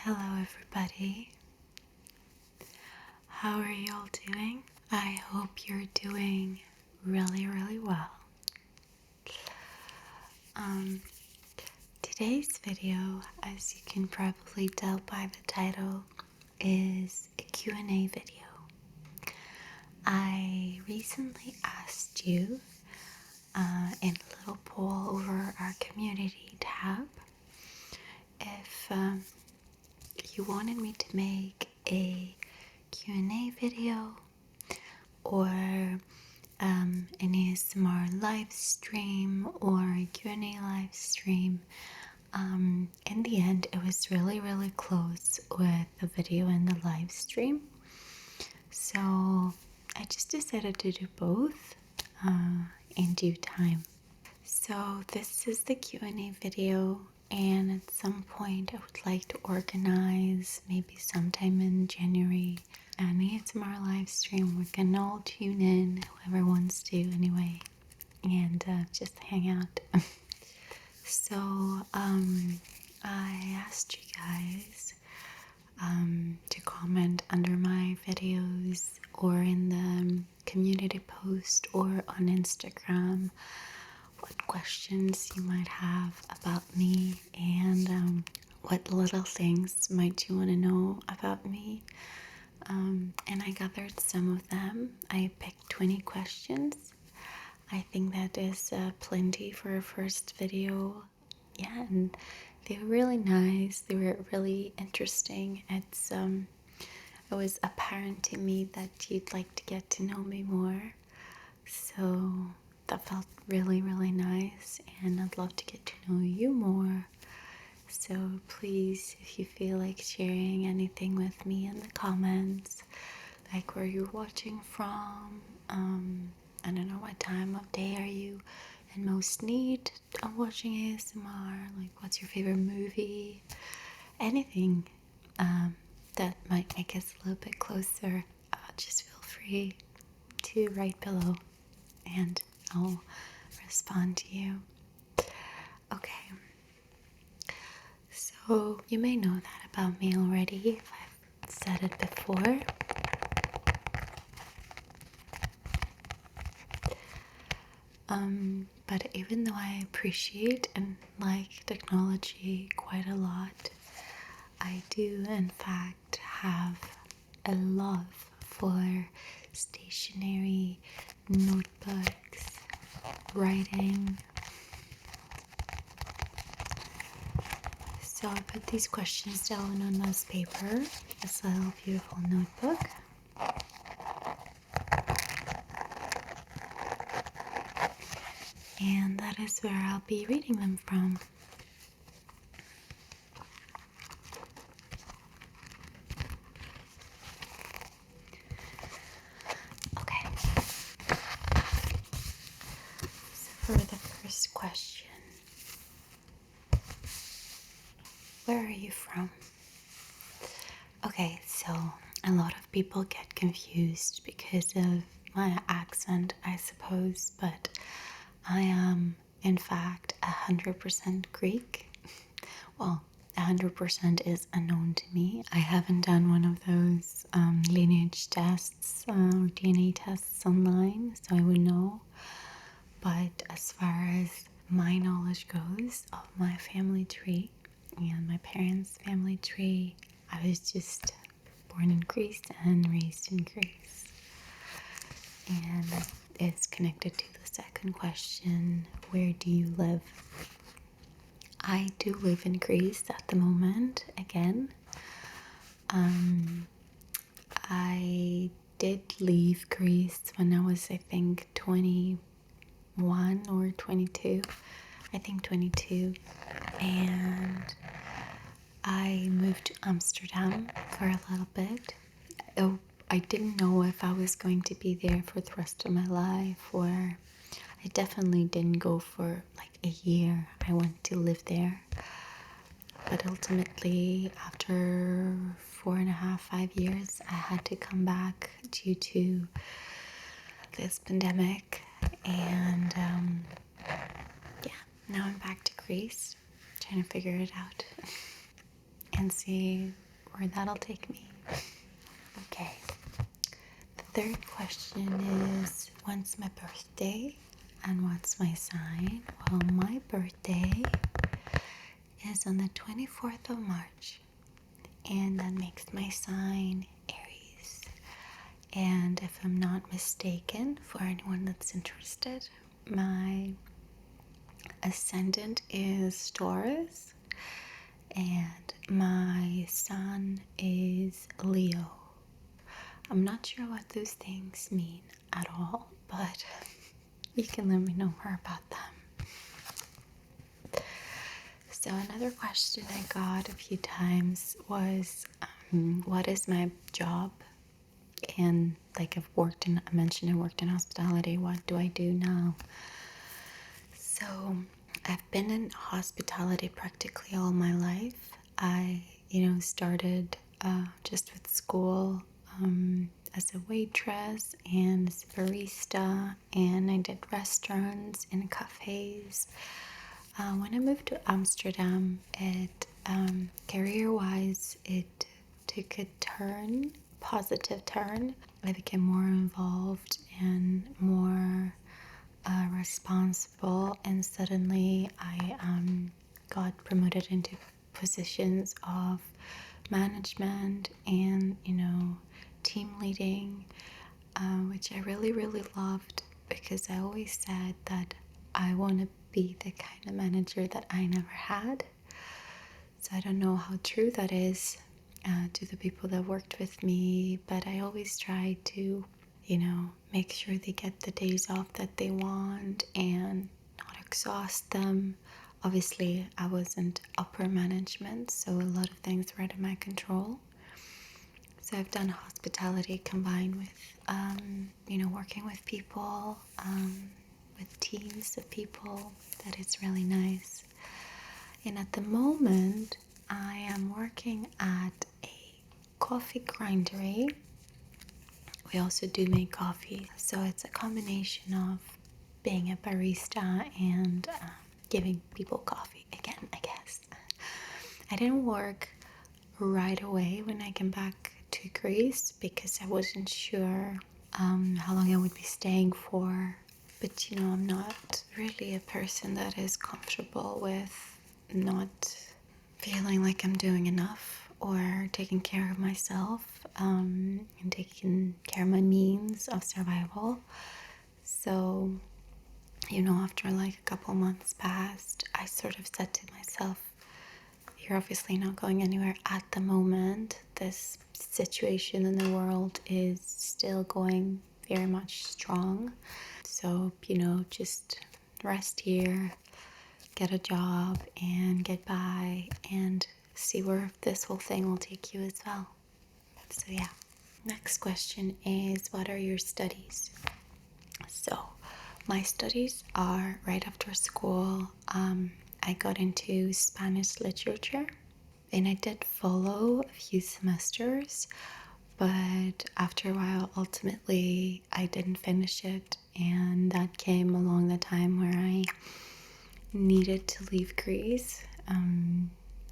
Hello everybody. How are you all doing? I hope you're doing really well. Today's video, as you can probably tell by the title, is a Q&A video. I recently asked you in a little poll over our community tab if you wanted me to make a Q&A video or an ASMR live stream or a Q&A live stream. In the end, it was really close with the video and the live stream. So I just decided to do both in due time. So this is the Q&A video, and at some point I would like to organize, maybe sometime in January, an ASMR live stream. We can all tune in, whoever wants to anyway, and just hang out. So I asked you guys to comment under my videos or in the community post or on Instagram what questions you might have about me and what little things might you want to know about me. And I gathered some of them. I picked 20 questions. I think that is plenty for a first video. Yeah, and they were really nice. They were really interesting. It was apparent to me that you'd like to get to know me more. So that felt really nice, and I'd love to get to know you more. So please, if you feel like sharing anything with me in the comments, like where you're watching from, I don't know, what time of day are you in most need of watching ASMR, like what's your favorite movie, anything that might make us a little bit closer, just feel free to write below and I'll respond to you. Okay. So you may know that about me already if I've said it before. But even though I appreciate and like technology quite a lot, I do in fact have a love for stationery, notebooks, writing. So I put these questions down on this paper, this little beautiful notebook. And that is where I'll be reading them from. Okay. So for the first question, where are you from? Okay, so a lot of people get confused because of my accent, I suppose, but I am in fact 100% Greek. Well, 100% is unknown to me. I haven't done one of those lineage tests or DNA tests online, so I would know. But as far as my knowledge goes of my family tree and my parents' family tree, I was just born in Greece and raised in Greece. And it's connected to the second question, where do you live? I do live in Greece at the moment, again. I did leave Greece when I was, I think, 21 or 22. I think 22. And I moved to Amsterdam for a little bit. I didn't know if I was going to be there for the rest of my life, or I definitely didn't go for like a year. I went to live there. But ultimately, after 4.5, 5 years, I had to come back due to this pandemic. And yeah, now I'm back to Greece, trying to figure it out. and see where that'll take me. Okay. The third question is, when's my birthday and what's my sign? Well, my birthday is on the 24th of March, and that makes my sign Aries. And if I'm not mistaken, for anyone that's interested, my ascendant is Taurus and my sun is Leo. I'm not sure what those things mean at all, but you can let me know more about them. So another question I got a few times was, what is my job? And like I mentioned I worked in hospitality. What do I do now? So I've been in hospitality practically all my life. I, started just with school as a waitress and as a barista, and I did restaurants and cafes. When I moved to Amsterdam, career-wise, it took a positive turn. I became more involved and more responsible, and suddenly I got promoted into positions of management and team leading, which I really really loved, because I always said that I want to be the kind of manager that I never had. So I don't know how true that is to the people that worked with me, but I always try to make sure they get the days off that they want and not exhaust them. Obviously, I wasn't upper management, so a lot of things were out of my control. So I've done hospitality combined with, working with people, with teams of people. That is really nice. And at the moment, I am working at a coffee grindery. We also do make coffee, so it's a combination of being a barista and giving people coffee again, I guess. I didn't work right away when I came back to Greece because I wasn't sure how long I would be staying for. But I'm not really a person that is comfortable with not feeling like I'm doing enough or taking care of myself, and taking care of my means of survival. So, after like a couple months passed, I sort of said to myself, you're obviously not going anywhere at the moment. This situation in the world is still going very much strong. So, just rest here, get a job, and get by, and see where this whole thing will take you as well. So, yeah. Next question is, what are your studies? So, my studies are right after school. I got into Spanish literature, and I did follow a few semesters, but after a while, ultimately, I didn't finish it, and that came along the time where I needed to leave Greece.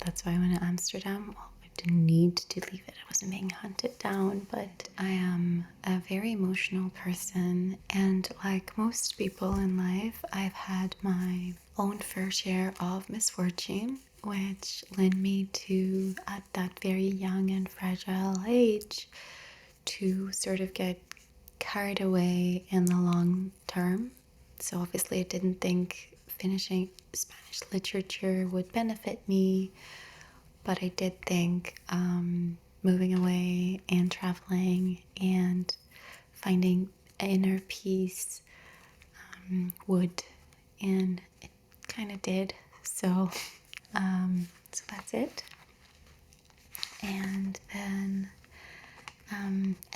That's why I went to Amsterdam. Well, I didn't need to leave it. I wasn't being hunted down, but I am a very emotional person, and like most people in life, I've had my own fair share of misfortune, which led me to, at that very young and fragile age, to sort of get carried away in the long term. So obviously I didn't think finishing Spanish literature would benefit me, but I did think moving away and traveling and finding inner peace would, and it kind of did. So that's it. And then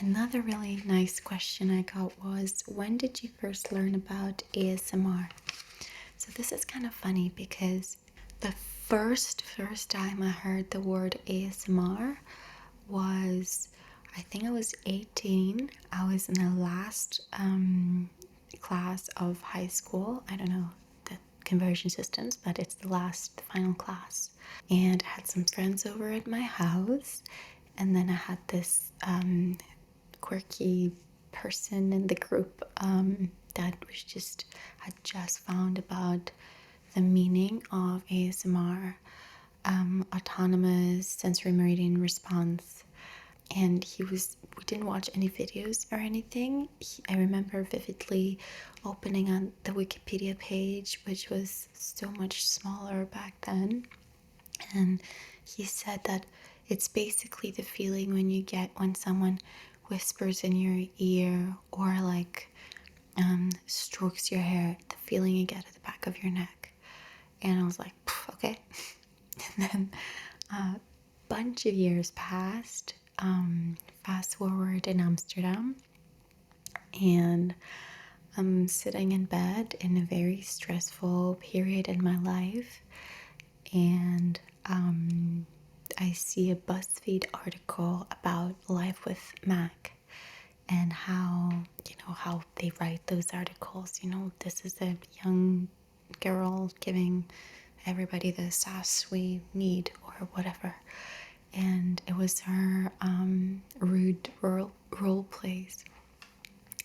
another really nice question I got was, when did you first learn about ASMR? So this is kind of funny because the first time I heard the word ASMR was, I think I was 18. I was in the last class of high school. I don't know the conversion systems, but it's the final class. And I had some friends over at my house, and then I had this quirky person in the group that had just found about the meaning of ASMR, autonomous sensory meridian response. And we didn't watch any videos or anything. I remember vividly opening on the Wikipedia page, which was so much smaller back then. And he said that it's basically the feeling when you get when someone whispers in your ear or like strokes your hair, the feeling you get at the back of your neck. And I was like, okay. And then a bunch of years passed. Fast forward in Amsterdam, and I'm sitting in bed in a very stressful period in my life, and I see a BuzzFeed article about life with Mac and how they write those articles. This is a young girl giving everybody the sass we need or whatever. And it was her rude role plays.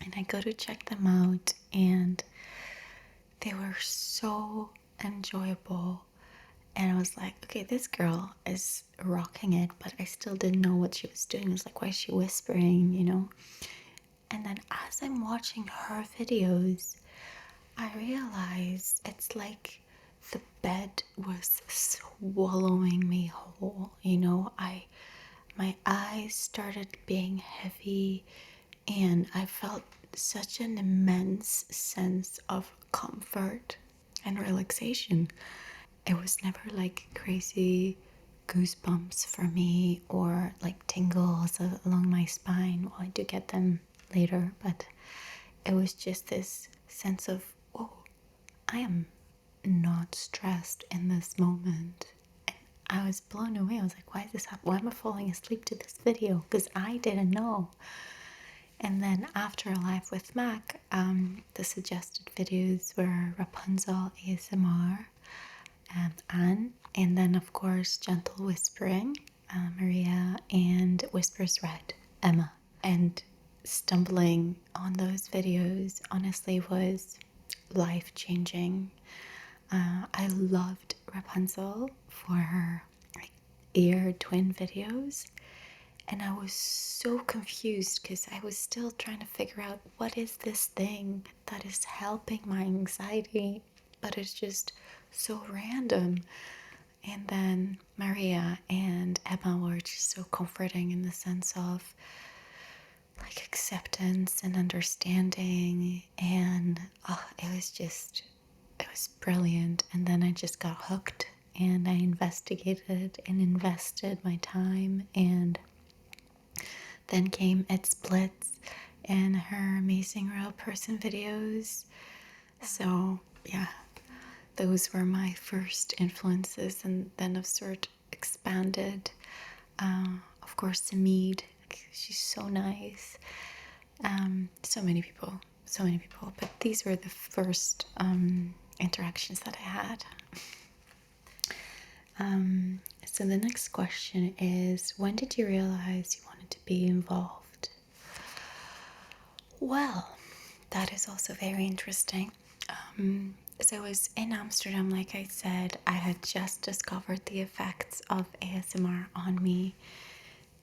And I go to check them out, and they were so enjoyable. And I was like, okay, this girl is rocking it, but I still didn't know what she was doing. I was like, why is she whispering? And then as I'm watching her videos, I realized it's like the bed was swallowing me whole. My eyes started being heavy, and I felt such an immense sense of comfort and relaxation. It was never like crazy goosebumps for me or like tingles along my spine. Well, I do get them later, but it was just this sense of, oh, I am not stressed in this moment. And I was blown away. I was like, why is this happening? Why am I falling asleep to this video? Because I didn't know. And then after a live with Mac, the suggested videos were Rapunzel ASMR, Anne, and then of course Gentle Whispering, Maria, and Whispers Red, Emma. And stumbling on those videos honestly was life-changing. I loved Rapunzel for her ear twin videos, and I was so confused because I was still trying to figure out what is this thing that is helping my anxiety, but it's just so random. And then Maria and Emma were just so comforting in the sense of like acceptance and understanding, and it was brilliant. And then I just got hooked, and I investigated and invested my time, and then came It Splits and her amazing real person videos. So yeah, those were my first influences, and then I've sort of expanded. Of course, Samid, she's so nice. So many people, but these were the first interactions that I had. So the next question is, when did you realize you wanted to be involved? Well, that is also very interesting. So I was in Amsterdam, like I said. I had just discovered the effects of ASMR on me,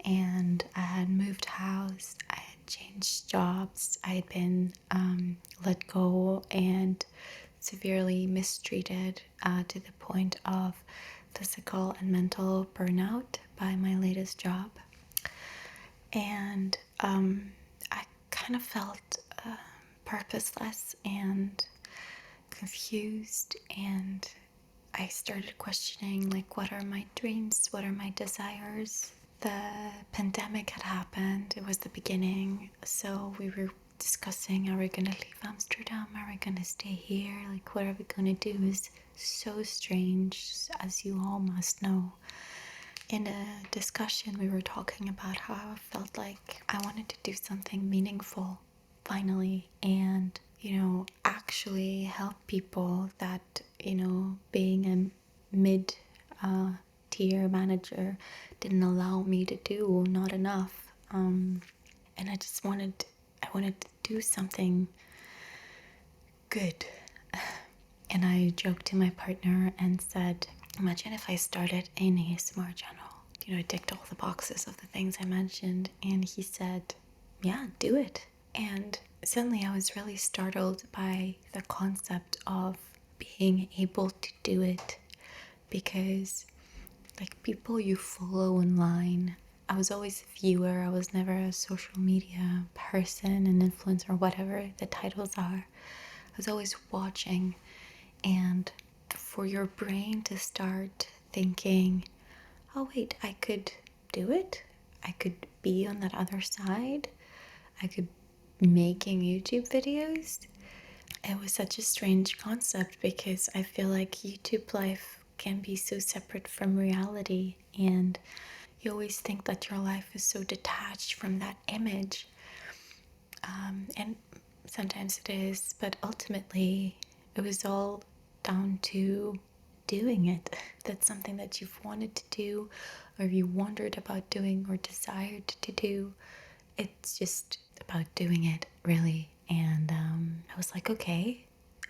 and I had moved house, I had changed jobs, I had been let go and severely mistreated to the point of physical and mental burnout by my latest job. And I kind of felt purposeless and confused, and I started questioning, like, what are my dreams? What are my desires? The pandemic had happened. It was the beginning. So we were discussing, are we going to leave Amsterdam? Are we going to stay here? Like, what are we going to do? It was so strange, as you all must know. In a discussion, we were talking about how I felt like I wanted to do something meaningful, finally, and, actually help people that being a mid tier manager didn't allow me to do, not enough. And I wanted to do something good. And I joked to my partner and said, imagine if I started an ASMR channel. I ticked all the boxes of the things I mentioned. And he said, yeah, do it. And suddenly I was really startled by the concept of being able to do it, because like people you follow online, I was always a viewer, I was never a social media person, an influencer, whatever the titles are. I was always watching. And for your brain to start thinking, oh wait, I could do it, I could be on that other side, I could be making YouTube videos. It was such a strange concept, because I feel like YouTube life can be so separate from reality, and you always think that your life is so detached from that image. And sometimes it is, but ultimately it was all down to doing it. That's something that you've wanted to do, or you wondered about doing, or desired to do. It's just about doing it, really. And I was like, okay,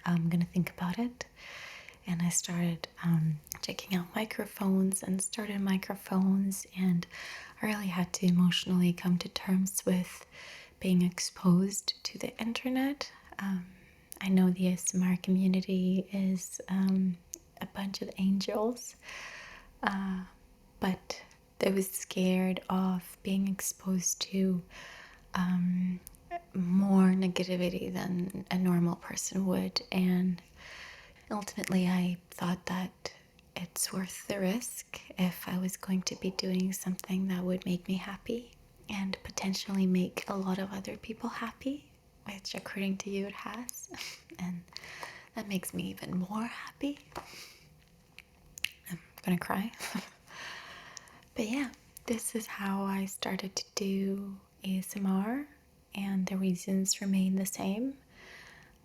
I'm gonna think about it. And I started checking out microphones and started microphones, and I really had to emotionally come to terms with being exposed to the internet. I know the ASMR community is a bunch of angels, but I was scared of being exposed to more negativity than a normal person would. And ultimately, I thought that it's worth the risk if I was going to be doing something that would make me happy and potentially make a lot of other people happy, which according to you it has. And that makes me even more happy. I'm gonna cry. But yeah, this is how I started to do ASMR, and the reasons remain the same.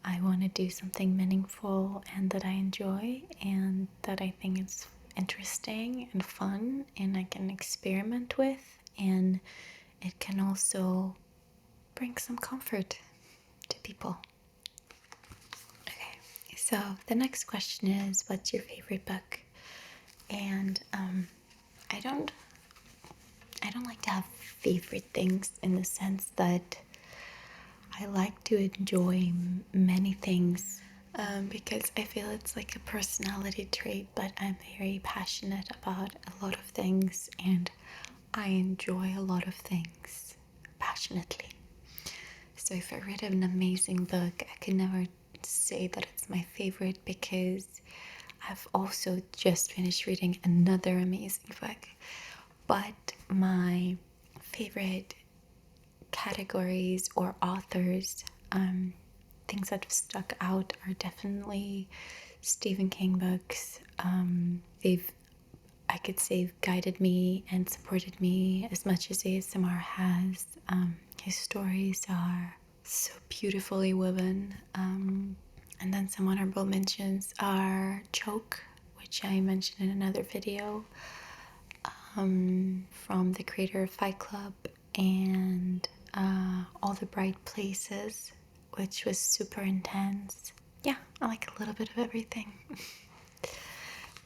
I want to do something meaningful and that I enjoy and that I think is interesting and fun and I can experiment with, and it can also bring some comfort to people. Okay, so the next question is, what's your favorite book? And I don't like to have favorite things in the sense that I like to enjoy many things, because I feel it's like a personality trait, but I'm very passionate about a lot of things and I enjoy a lot of things passionately. So if I read an amazing book, I can never say that it's my favorite, because I've also just finished reading another amazing book. But my favorite categories or authors, things that have stuck out are definitely Stephen King books. I could say, guided me and supported me as much as ASMR has. His stories are so beautifully woven. And then some honorable mentions are Choke, which I mentioned in another video, from the creator of Fight Club, and All the Bright Places, which was super intense. Yeah, I like a little bit of everything.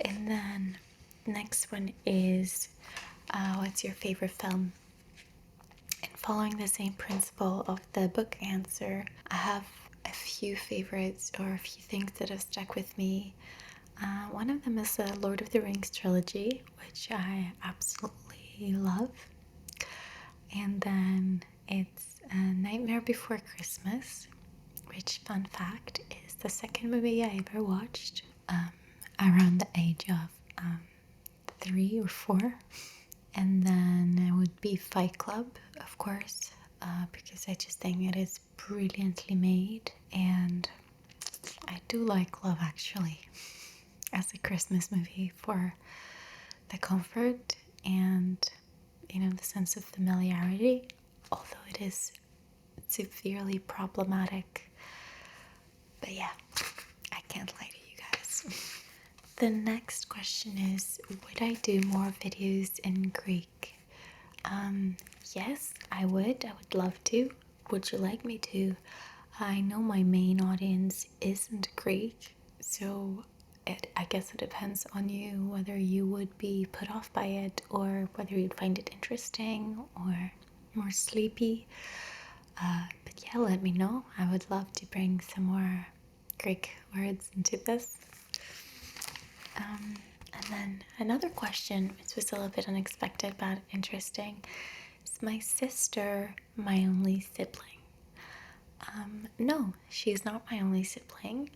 And then next one is, what's your favorite film? And following the same principle of the book answer, I have a few favorites or a few things that have stuck with me. One of them is the Lord of the Rings trilogy, which I absolutely love. And then it's Nightmare Before Christmas, which, fun fact, is the second movie I ever watched around the age of 3 or 4. And then it would be Fight Club, of course, because I just think it is brilliantly made. And I do like Love Actually as a Christmas movie for the comfort and, the sense of familiarity, although it is severely problematic. But yeah, I can't lie to you guys. The next question is, would I do more videos in Greek? Yes, I would. I would love to. Would you like me to? I know my main audience isn't Greek, so I guess it depends on you whether you would be put off by it or whether you'd find it interesting or more sleepy. But yeah, let me know. I would love to bring some more Greek words into this. And then another question, which was a little bit unexpected but interesting. Is my sister my only sibling? No, she's not my only sibling.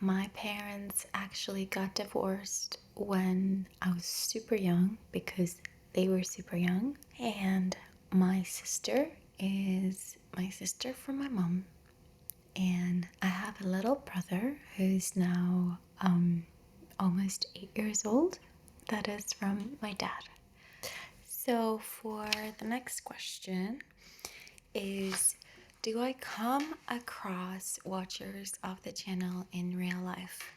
My parents actually got divorced when I was super young because they were super young. And my sister is my sister from my mom. And I have a little brother who's now almost 8 years old. That is from my dad. So for the next question is, do I come across watchers of the channel in real life?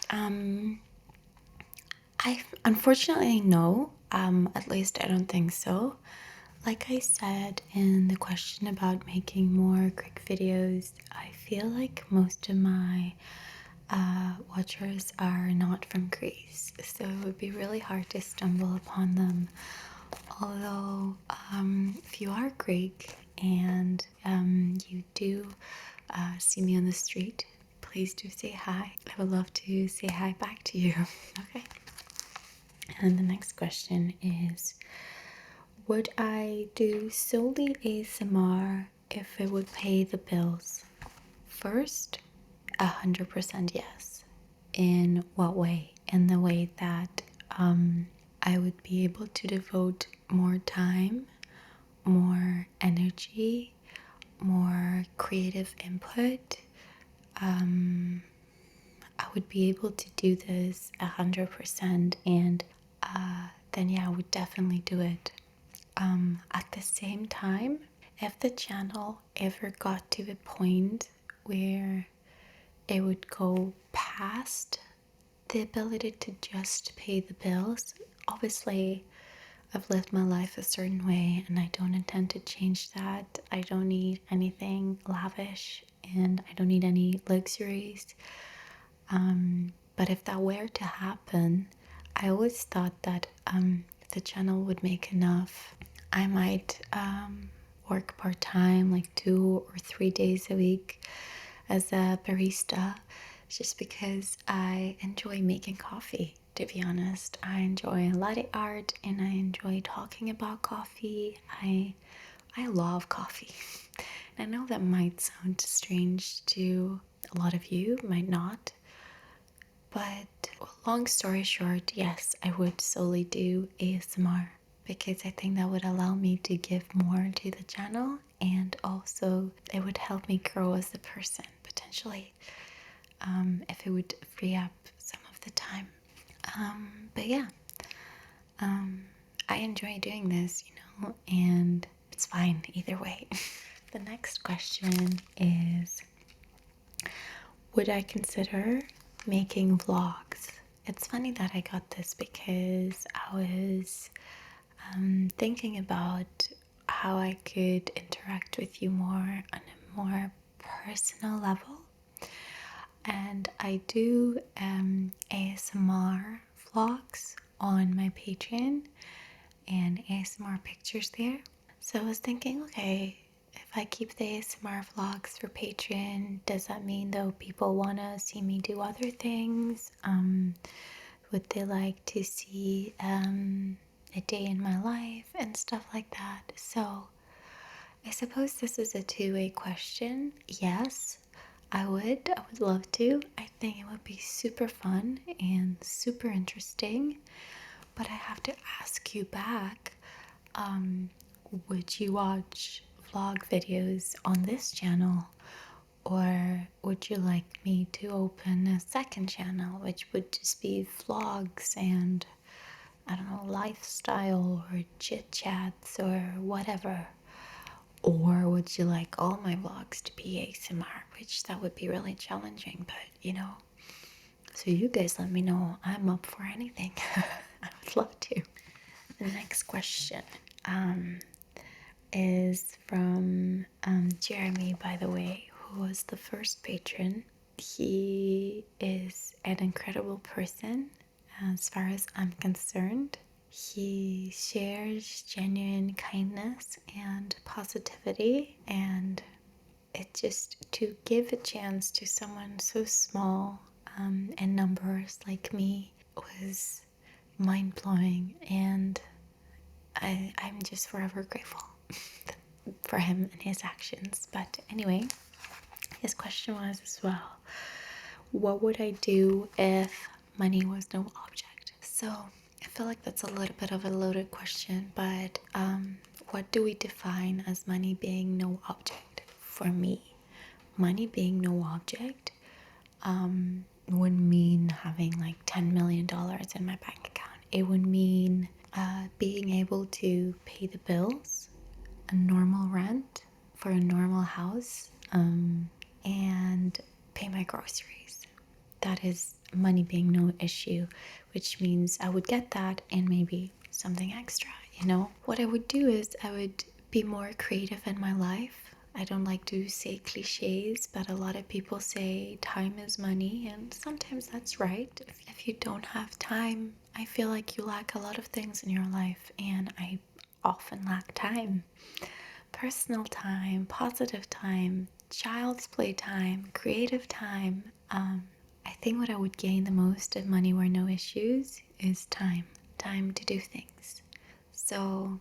I unfortunately no. At least I don't think so. Like I said in the question about making more quick videos, I feel like most of my watchers are not from Greece, so it would be really hard to stumble upon them. Although, if you are Greek and you do see me on the street, please do say hi. I would love to say hi back to you. Okay. And the next question is, would I do solely ASMR if it would pay the bills? First, 100% yes. In what way? In the way that I would be able to devote more time, more energy, more creative input. I would be able to do this 100%, and then yeah, I would definitely do it. At the same time, if the channel ever got to the point where it would go past the ability to just pay the bills, obviously I've lived my life a certain way and I don't intend to change that. I don't need anything lavish and I don't need any luxuries. But if that were to happen, I always thought that the channel would make enough. I might work part-time, like 2 or 3 days a week as a barista, just because I enjoy making coffee. To be honest, I enjoy latte art and I enjoy talking about coffee. I love coffee. I know that might sound strange to a lot of you, might not. But long story short, yes, I would solely do ASMR because I think that would allow me to give more to the channel and also it would help me grow as a person potentially, if it would free up some of the time. But yeah, I enjoy doing this, and it's fine either way. The next question is, would I consider making vlogs? It's funny that I got this because I was thinking about how I could interact with you more on a more personal level. And I do ASMR vlogs on my Patreon and ASMR pictures there. So I was thinking, okay, if I keep the ASMR vlogs for Patreon, does that mean though people want to see me do other things? Would they like to see a day in my life and stuff like that? So I suppose this is a two-way question. Yes, I would love to. I think it would be super fun and super interesting. But I have to ask you back, would you watch vlog videos on this channel? Or would you like me to open a second channel, which would just be vlogs and, I don't know, lifestyle or chit chats or whatever? Or would you like all my vlogs to be ASMR, which that would be really challenging, but So you guys let me know. I'm up for anything. I would love to. The next question is from Jeremy, by the way, who was the first patron. He is an incredible person as far as I'm concerned. He shares genuine kindness and positivity, and it just to give a chance to someone so small in numbers like me was mind-blowing, and I'm just forever grateful for him and his actions. But anyway, his question was as well, what would I do if money was no object? So I feel like that's a little bit of a loaded question, but what do we define as money being no object? For me, money being no object would mean having like $10 million in my bank account. It would mean being able to pay the bills, a normal rent for a normal house, and pay my groceries. That is money being no issue, which means I would get that and maybe something extra, you know? What I would do is I would be more creative in my life. I don't like to say cliches, but a lot of people say time is money, and sometimes that's right. If you don't have time, I feel like you lack a lot of things in your life, and I often lack time. Personal time, positive time, child's play time, creative time. I think what I would gain the most if money were no issues is time to do things. So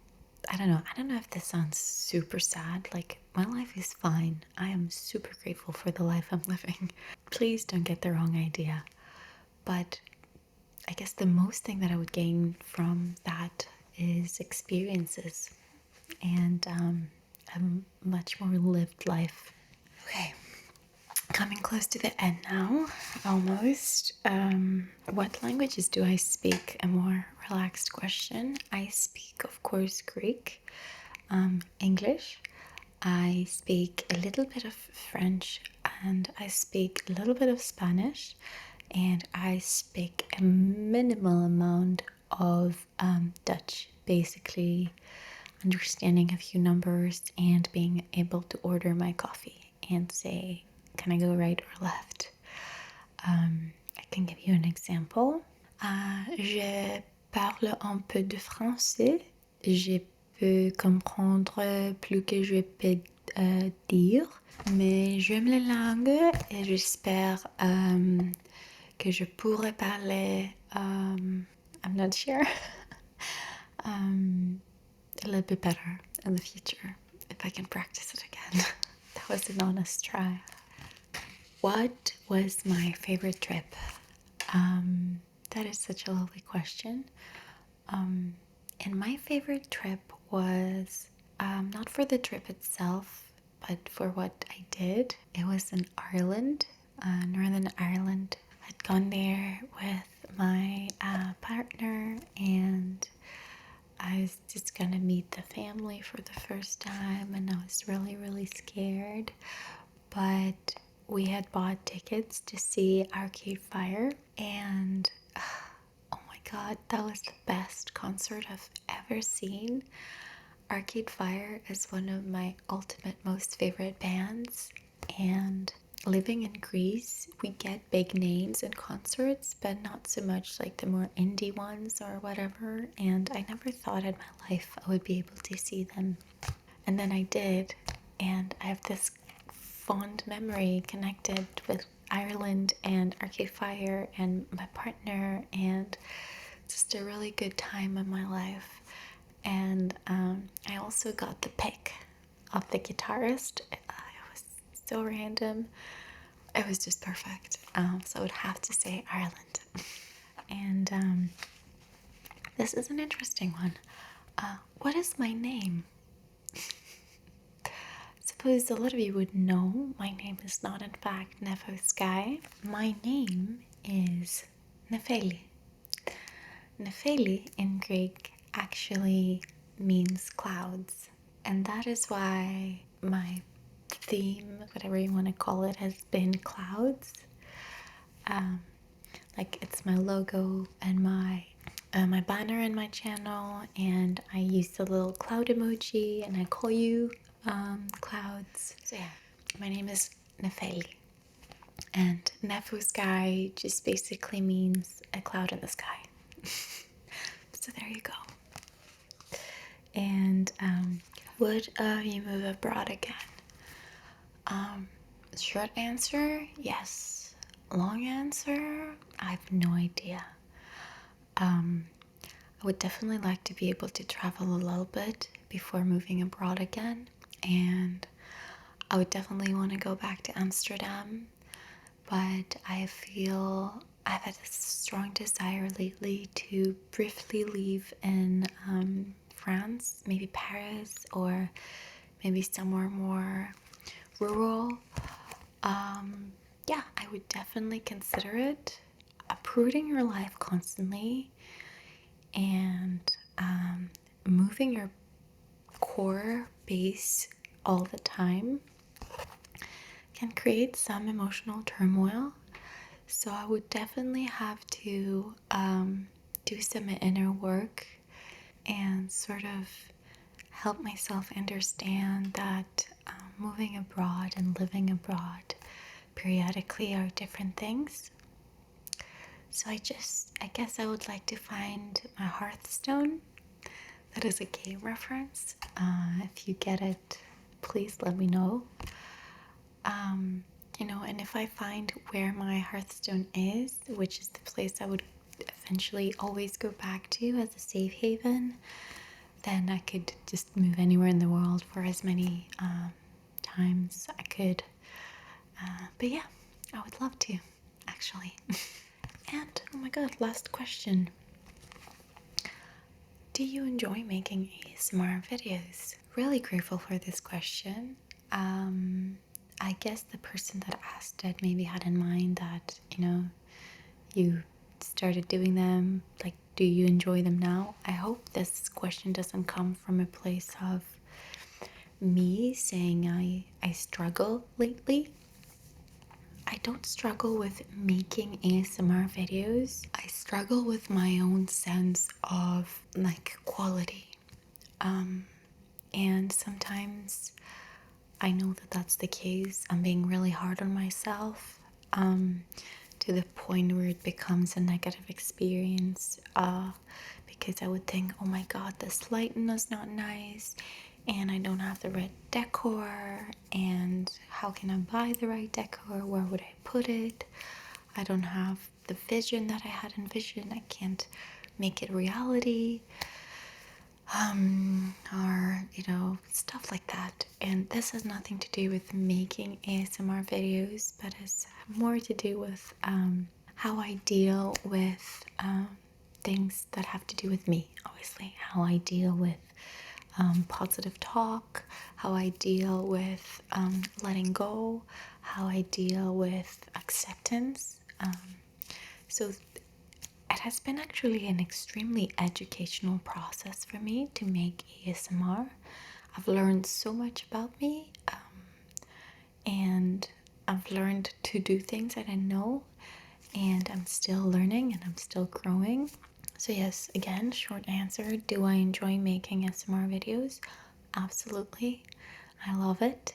I don't know. I don't know if this sounds super sad. Like, my life is fine. I am super grateful for the life I'm living. Please don't get the wrong idea. But I guess the most thing that I would gain from that is experiences and a much more lived life. Okay, coming close to the end now, almost. What languages do I speak? A more relaxed question. I speak, of course, Greek, English. I speak a little bit of French, and I speak a little bit of Spanish, and I speak a minimal amount of Dutch, basically understanding a few numbers and being able to order my coffee and say, can I go right or left? I can give you an example. Je parle un peu de français. Je peux comprendre plus que je peux dire. Mais j'aime les langues et j'espère que je pourrai parler, I'm not sure, a little bit better in the future if I can practice it again. That was an honest try. What was my favorite trip? That is such a lovely question. And my favorite trip was not for the trip itself, but for what I did. It was in Ireland, Northern Ireland. I'd gone there with my partner, and I was just gonna meet the family for the first time, and I was really, really scared. But we had bought tickets to see Arcade Fire, and oh my god, that was the best concert I've ever seen. Arcade Fire is one of my ultimate most favorite bands, and living in Greece, we get big names in concerts, but not so much like the more indie ones or whatever, and I never thought in my life I would be able to see them. And then I did, and I have this fond memory connected with Ireland and Arcade Fire and my partner, and just a really good time in my life. And I also got the pick of the guitarist. It was so random. It was just perfect. So I would have to say Ireland. And this is an interesting one. What is my name? Suppose a lot of you would know my name is not in fact Nefosky. My name is Nefeli. Nefeli in Greek actually means clouds, and that is why my theme, whatever you want to call it, has been clouds. like it's my logo and my banner and my channel, and I use the little cloud emoji, and I call you clouds. So yeah, my name is Nefeli, and Nefosky just basically means a cloud in the sky. So there you go. And would you move abroad again? Short answer, yes. Long answer, I have no idea. I would definitely like to be able to travel a little bit before moving abroad again. And I would definitely want to go back to Amsterdam. But I feel I've had a strong desire lately to briefly leave in France, maybe Paris, or maybe somewhere more rural. Yeah, I would definitely consider it. Uprooting your life constantly and moving your core base all the time can create some emotional turmoil. So I would definitely have to do some inner work and sort of help myself understand that moving abroad and living abroad periodically are different things. So I guess I would like to find my Hearthstone. That is a game reference. If you get it, please let me know. And if I find where my Hearthstone is, which is the place I would eventually always go back to as a safe haven, then I could just move anywhere in the world for as many times I could. But yeah, I would love to, actually. And oh my god, last question. Do you enjoy making ASMR videos? Really grateful for this question. I guess the person that asked it maybe had in mind that, you started doing them. Like, do you enjoy them now? I hope this question doesn't come from a place of me saying I struggle lately. I don't struggle with making ASMR videos. I struggle with my own sense of like quality. And sometimes I know that that's the case. I'm being really hard on myself to the point where it becomes a negative experience because I would think, oh my god, this lighting is not nice, and I don't have the right decor, and how can I buy the right decor? Where would I put it? I don't have the vision that I had envisioned. I can't make it reality. Or stuff like that. And this has nothing to do with making ASMR videos, but it's more to do with how I deal with things that have to do with me, obviously. How I deal with positive talk, how I deal with letting go, how I deal with acceptance. So it has been actually an extremely educational process for me to make ASMR. I've learned so much about me, and I've learned to do things I didn't know, and I'm still learning and I'm still growing. So yes, again, short answer, do I enjoy making ASMR videos? Absolutely. I love it,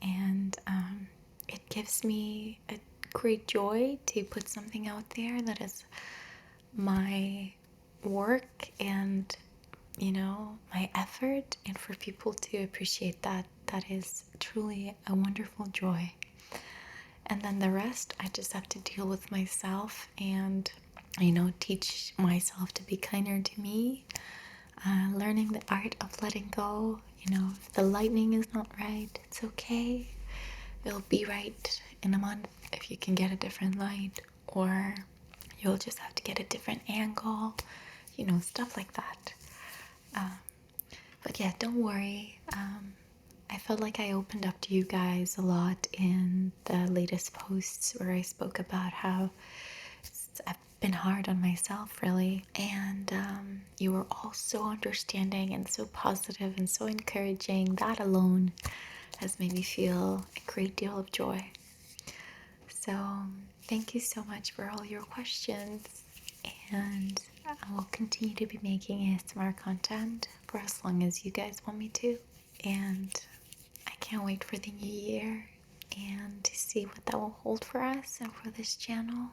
and it gives me a great joy to put something out there that is my work and my effort, and for people to appreciate that is truly a wonderful joy. And then the rest I just have to deal with myself and teach myself to be kinder to me, learning the art of letting go. If the lightning is not right, it's okay. It'll be right in a month if you can get a different light, or you'll just have to get a different angle, stuff like that. But yeah, don't worry. I felt like I opened up to you guys a lot in the latest posts where I spoke about how I've been hard on myself, really. And you were all so understanding and so positive and so encouraging. That alone has made me feel a great deal of joy. So, thank you so much for all your questions, and I will continue to be making ASMR content for as long as you guys want me to. And I can't wait for the new year and to see what that will hold for us and for this channel.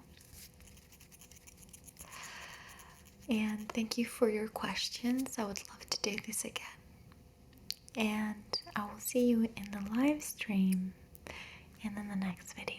And thank you for your questions. I would love to do this again. And I will see you in the live stream and in the next video.